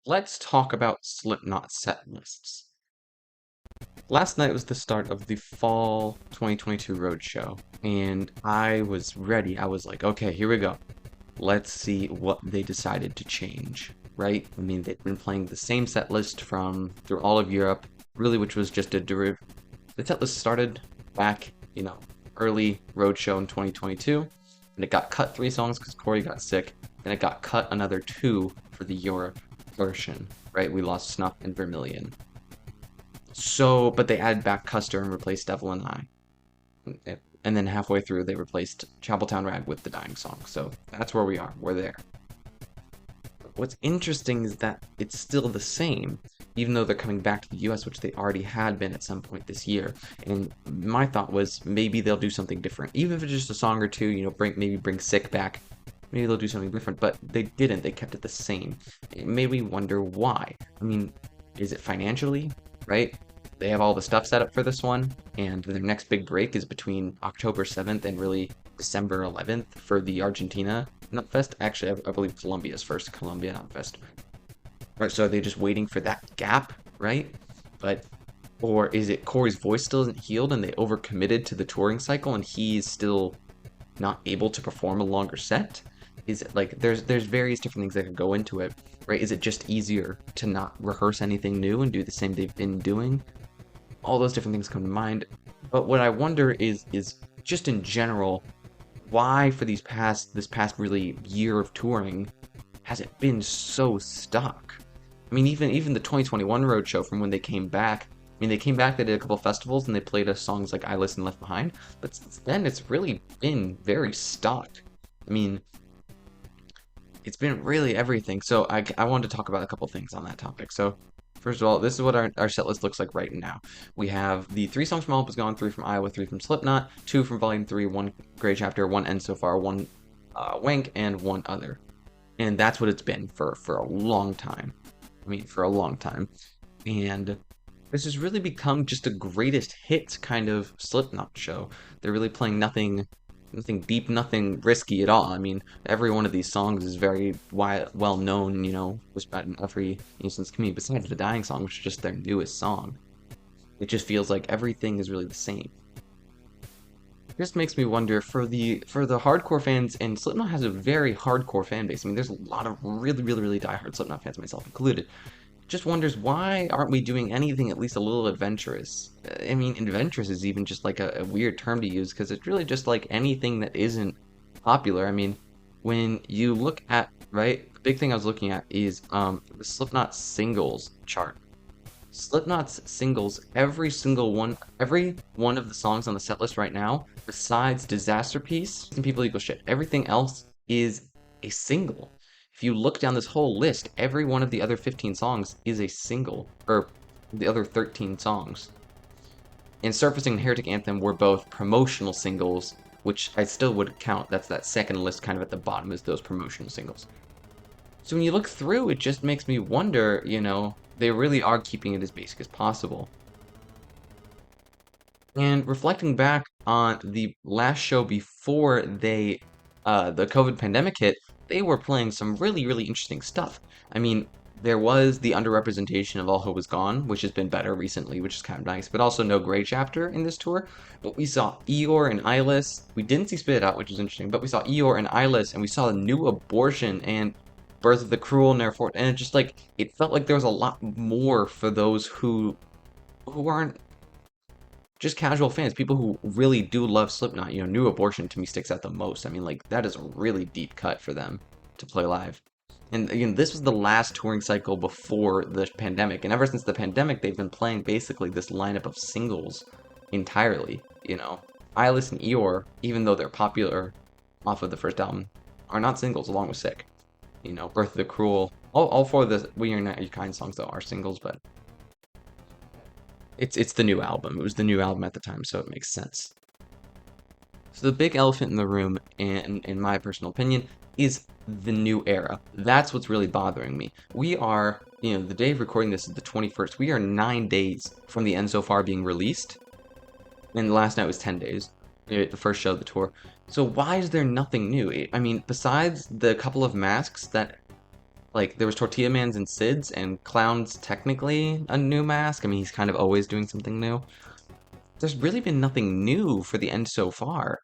Let's talk about Slipknot set lists. Last night was the start of the fall 2022 roadshow, and I was ready. I was like, okay, here we go. Let's see what they decided to change, right? I mean, they've been playing the same set list from through all of Europe, really, which was just a derivative. The set list started back, early roadshow in 2022, and it got cut 3 songs because Corey got sick, and it got cut another 2 for the Europe version, right? We lost Snuff and Vermilion. So, but they added back Custer and replaced Devil and I. And then halfway through, they replaced Chapeltown Rag with the Dying Song. So that's where we are. We're there. What's interesting is that it's still the same, even though they're coming back to the US, which they already had been at some point this year. And my thought was maybe they'll do something different, even if it's just a song or two. Maybe bring Sick back. Maybe they'll do something different, but they didn't. They kept it the same. It made me wonder why. I mean, is it financially, right? They have all the stuff set up for this one, and their next big break is between October 7th and really December 11th for the Argentina Nut Fest. Actually, I believe Colombia's first Colombia Nut Fest. Right, so are they just waiting for that gap, right? Or is it Corey's voice still isn't healed and they overcommitted to the touring cycle and he's still not able to perform a longer set? Is it like there's various different things that could go into it, right? Is it just easier to not rehearse anything new and do the same they've been doing? All those different things come to mind. But what I wonder is just in general, why for this past really year of touring has it been so stuck? I mean, even the 2021 roadshow from when they came back. I mean, they came back, they did a couple festivals, and they played us songs like I Listen Left Behind. But since then, it's really been very stuck. I mean, it's been really everything. So I wanted to talk about a couple things on that topic. So first of all, this is what our set list looks like right now. We have the 3 songs from All Up Is Gone, 3 from Iowa, 3 from Slipknot, 2 from Volume 3, 1 Gray Chapter, 1 End So Far, 1 Wank, and 1 Other. And that's what it's been for a long time. I mean, for a long time. And this has really become just a greatest hits kind of Slipknot show. They're really playing nothing deep, nothing risky at all. I mean, every one of these songs is very well known, was about in every instance community, besides the Dying Song, which is just their newest song. It just feels like everything is really the same. It just makes me wonder for the hardcore fans, and Slipknot has a very hardcore fan base. I mean, there's a lot of really diehard Slipknot fans, myself included. Just wonders why aren't we doing anything at least a little adventurous? I mean, adventurous is even just like a weird term to use because it's really just like anything that isn't popular. I mean, when you look at, right, the big thing I was looking at is the Slipknot singles chart. Slipknot's singles, every one of the songs on the set list right now, besides Disaster Piece and People Equal Shit, everything else is a single. If you look down this whole list, every one of the other 15 songs is a single, or the other 13 songs. And Surfacing and Heretic Anthem were both promotional singles, which I still would count. That's that second list kind of at the bottom is those promotional singles. So when you look through, it just makes me wonder, they really are keeping it as basic as possible. And reflecting back on the last show before the COVID pandemic hit, they were playing some really interesting stuff. I mean, there was the underrepresentation of All Hope Was Gone, which has been better recently, which is kind of nice, but also no Gray Chapter in this tour. But we saw Eeyore and Eyeless. We didn't see Spit It Out, which is interesting, but we saw Eeyore and Eyeless, and we saw a new Abortion and Birth of the Cruel and Therefore, and it just like it felt like there was a lot more for those who aren't just casual fans, people who really do love Slipknot. New Abortion to me sticks out the most. I mean, like, that is a really deep cut for them to play live. And again, this was the last touring cycle before the pandemic, and ever since the pandemic, they've been playing basically this lineup of singles entirely. Eyeless and Eeyore, even though they're popular off of the first album, are not singles along with Sick. Birth of the Cruel, all 4 of the We Are Not Your Kind songs though are singles, but it's the new album. It was the new album at the time, so it makes sense. So the big elephant in the room, in my personal opinion, is the new era. That's what's really bothering me. We are, the day of recording this is the 21st. We are 9 days from the End So Far being released, and last night was 10 days, the first show of the tour. So why is there nothing new? I mean, besides the couple of masks that Like, there was Tortilla Mans and Sid's, and Clown's technically a new mask. I mean, he's kind of always doing something new. There's really been nothing new for the end so far.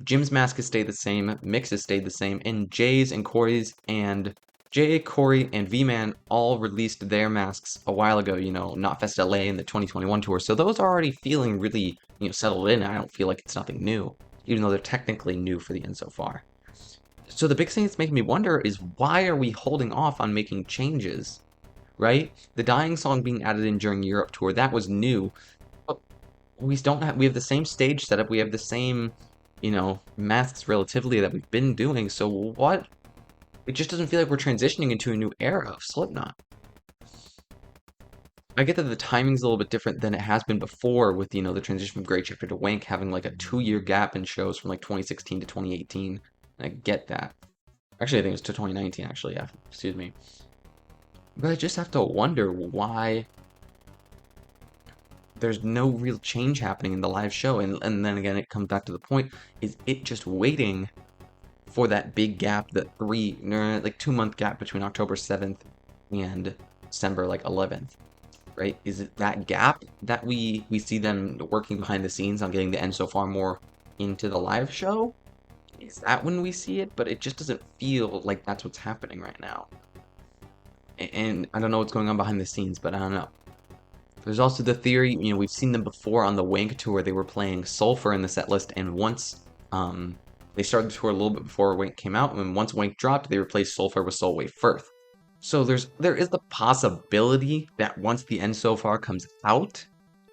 Jim's mask has stayed the same, Mix has stayed the same, and Jay's and Corey's and Jay, Corey, and V-Man all released their masks a while ago, Knotfest LA in the 2021 tour. So those are already feeling really, settled in. I don't feel like it's nothing new, even though they're technically new for the end so far. So the big thing that's making me wonder is why are we holding off on making changes, right? The Dying song being added in during Europe tour, that was new. But we have the same stage setup, we have the same, masks relatively that we've been doing. So what? It just doesn't feel like we're transitioning into a new era of Slipknot. I get that the timing's a little bit different than it has been before with, the transition from Great Chapter to Wank having like a 2-year gap in shows from like 2016 to 2018. I get that. Actually, I think it was to 2019, actually, yeah. Excuse me. But I just have to wonder why there's no real change happening in the live show. And then again, it comes back to the point, is it just waiting for that big gap, that 2-month gap between October 7th and December 11th, right? Is it that gap that we see them working behind the scenes on getting the end so far more into the live show? Is that when we see it? But it just doesn't feel like that's what's happening right now. And I don't know what's going on behind the scenes, but I don't know. There's also the theory, we've seen them before on the Wank tour. They were playing Sulfur in the set list, and once they started the tour a little bit before Wank came out, and once Wank dropped, they replaced Sulfur with Solway Firth. So there is the possibility that once the end so far comes out,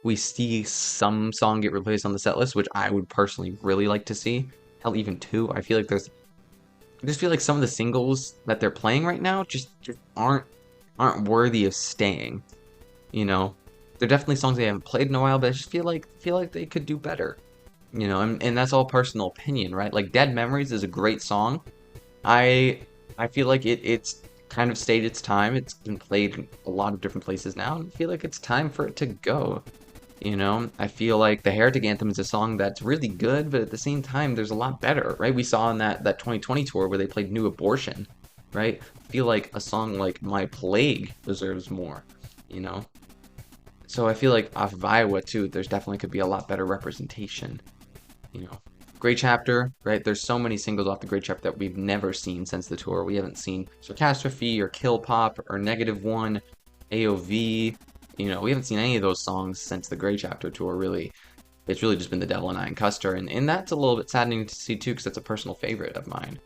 we see some song get replaced on the set list, which I would personally really like to see. Hell, even two. I feel like I just feel like some of the singles that they're playing right now just aren't worthy of staying. They're definitely songs they haven't played in a while, but I just feel like they could do better. And that's all personal opinion, right? Like Dead Memories is a great song. I feel like it's kind of stayed its time. It's been played in a lot of different places now, and I feel like it's time for it to go. I feel like the Heretic Anthem is a song that's really good, but at the same time, there's a lot better, right? We saw in that 2020 tour where they played New Abortion, right? I feel like a song like My Plague deserves more, So I feel like off of Iowa too, there's definitely could be a lot better representation. Great Chapter, right? There's so many singles off the Great Chapter that we've never seen since the tour. We haven't seen Sarcastrophe or Kill Pop or Negative One, AOV. We haven't seen any of those songs since the Great Chapter tour, really. It's really just been The Devil and I and Custer, and that's a little bit saddening to see too, because that's a personal favorite of mine.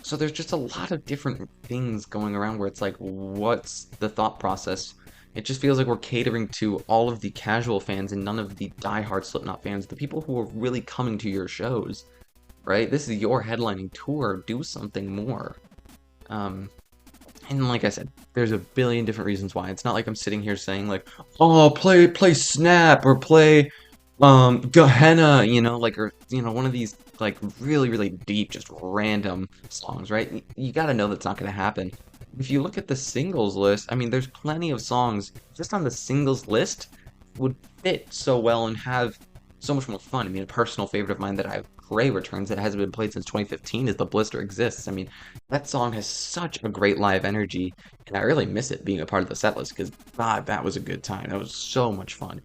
So there's just a lot of different things going around where it's like, what's the thought process? It just feels like we're catering to all of the casual fans and none of the diehard Slipknot fans, the people who are really coming to your shows, right? This is your headlining tour. Do something more. And like I said, there's a billion different reasons why. It's not like I'm sitting here saying like, oh, play Snap or play Gehenna, or one of these like really, really deep, just random songs, right? You gotta know that's not gonna happen. If you look at the singles list, I mean, there's plenty of songs just on the singles list would fit so well and have so much more fun. I mean, a personal favorite of mine that I have Gray Returns that hasn't been played since 2015 is The Blister Exists. I mean, that song has such a great live energy, and I really miss it being a part of the setlist because, God, that was a good time. That was so much fun.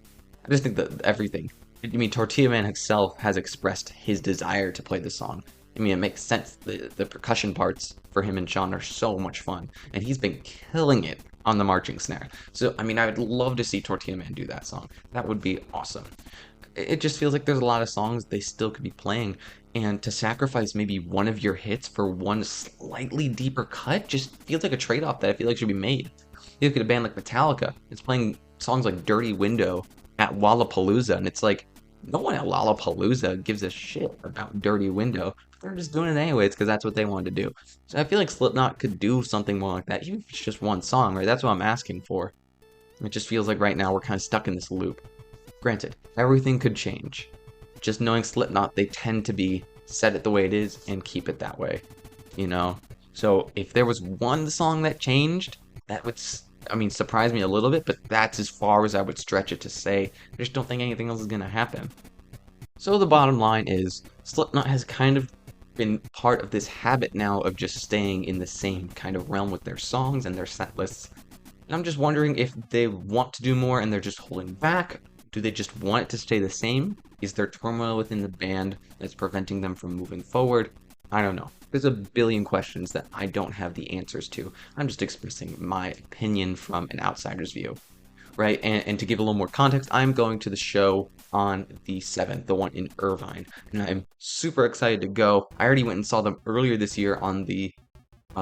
I just think that everything. I mean, Tortilla Man himself has expressed his desire to play this song. I mean, it makes sense. The percussion parts for him and Sean are so much fun, and he's been killing it on the marching snare. So, I mean, I would love to see Tortilla Man do that song. That would be awesome. It just feels like there's a lot of songs they still could be playing, and to sacrifice maybe one of your hits for one slightly deeper cut just feels like a trade-off that I feel like should be made. You look at a band like Metallica, it's playing songs like Dirty Window at Lollapalooza, and it's like, no one at Lollapalooza gives a shit about Dirty Window. They're just doing it anyways because that's what they wanted to do. So I feel like Slipknot could do something more like that, even if it's just one song, right? That's what I'm asking for. It just feels like right now we're kind of stuck in this loop. Granted, everything could change. Just knowing Slipknot, they tend to be set it the way it is and keep it that way, So if there was one song that changed, that would, surprise me a little bit, but that's as far as I would stretch it to say. I just don't think anything else is going to happen. So the bottom line is, Slipknot has kind of been part of this habit now of just staying in the same kind of realm with their songs and their set lists. And I'm just wondering if they want to do more and they're just holding back. Do they just want it to stay the same? Is there turmoil within the band that's preventing them from moving forward? I don't know. There's a billion questions that I don't have the answers to. I'm just expressing my opinion from an outsider's view, right? And to give a little more context, I'm going to the show on the 7th, the one in Irvine, and I'm super excited to go. I already went and saw them earlier this year on the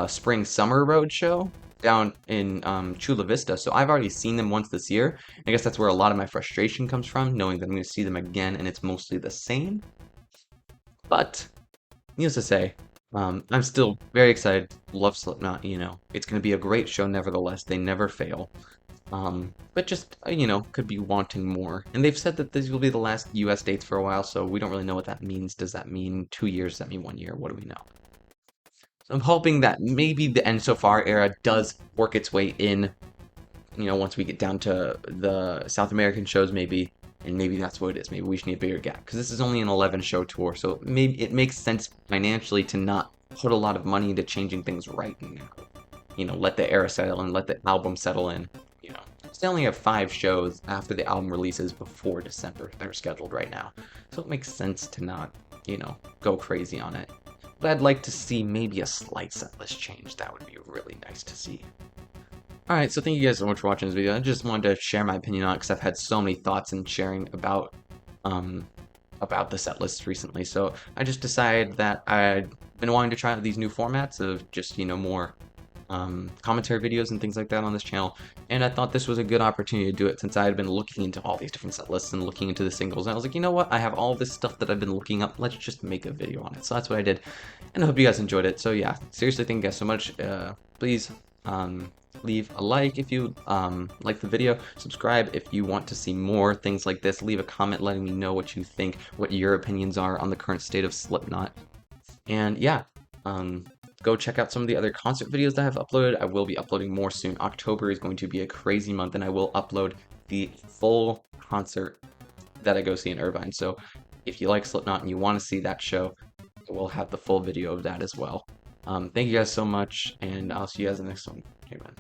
Spring Summer Road show down in Chula Vista, so I've already seen them once this year. I guess that's where a lot of my frustration comes from, knowing that I'm going to see them again and it's mostly the same. But needless to say, I'm still very excited. Love Slipknot, It's going to be a great show nevertheless. They never fail. But just, could be wanting more. And they've said that these will be the last US dates for a while, so we don't really know what that means. Does that mean 2 years? Does that mean 1 year? What do we know? So I'm hoping that maybe the End So Far era does work its way in, once we get down to the South American shows maybe, and maybe that's what it is. Maybe we should need a bigger gap, because this is only an 11 show tour, so maybe it makes sense financially to not put a lot of money into changing things right now. Let the era settle in, let the album settle in, you know. They only have 5 shows after the album releases before December that are scheduled right now, so it makes sense to not, go crazy on it. But I'd like to see maybe a slight setlist change. That would be really nice to see. Alright, so thank you guys so much for watching this video. I just wanted to share my opinion on it because I've had so many thoughts and sharing about the set lists recently. So I just decided that I'd been wanting to try out these new formats of just, more commentary videos and things like that on this channel, and I thought this was a good opportunity to do it since I had been looking into all these different set lists and looking into the singles, and I was like, you know what, I have all this stuff that I've been looking up, let's just make a video on it. So that's what I did, and I hope you guys enjoyed it. So yeah, seriously, thank you guys so much. Please leave a like if you like the video, subscribe if you want to see more things like this, leave a comment letting me know what you think, what your opinions are on the current state of Slipknot, and yeah, go check out some of the other concert videos that I've uploaded. I will be uploading more soon. October is going to be a crazy month, and I will upload the full concert that I go see in Irvine. So if you like Slipknot and you want to see that show, we'll have the full video of that as well. Thank you guys so much, and I'll see you guys in the next one. Okay, man.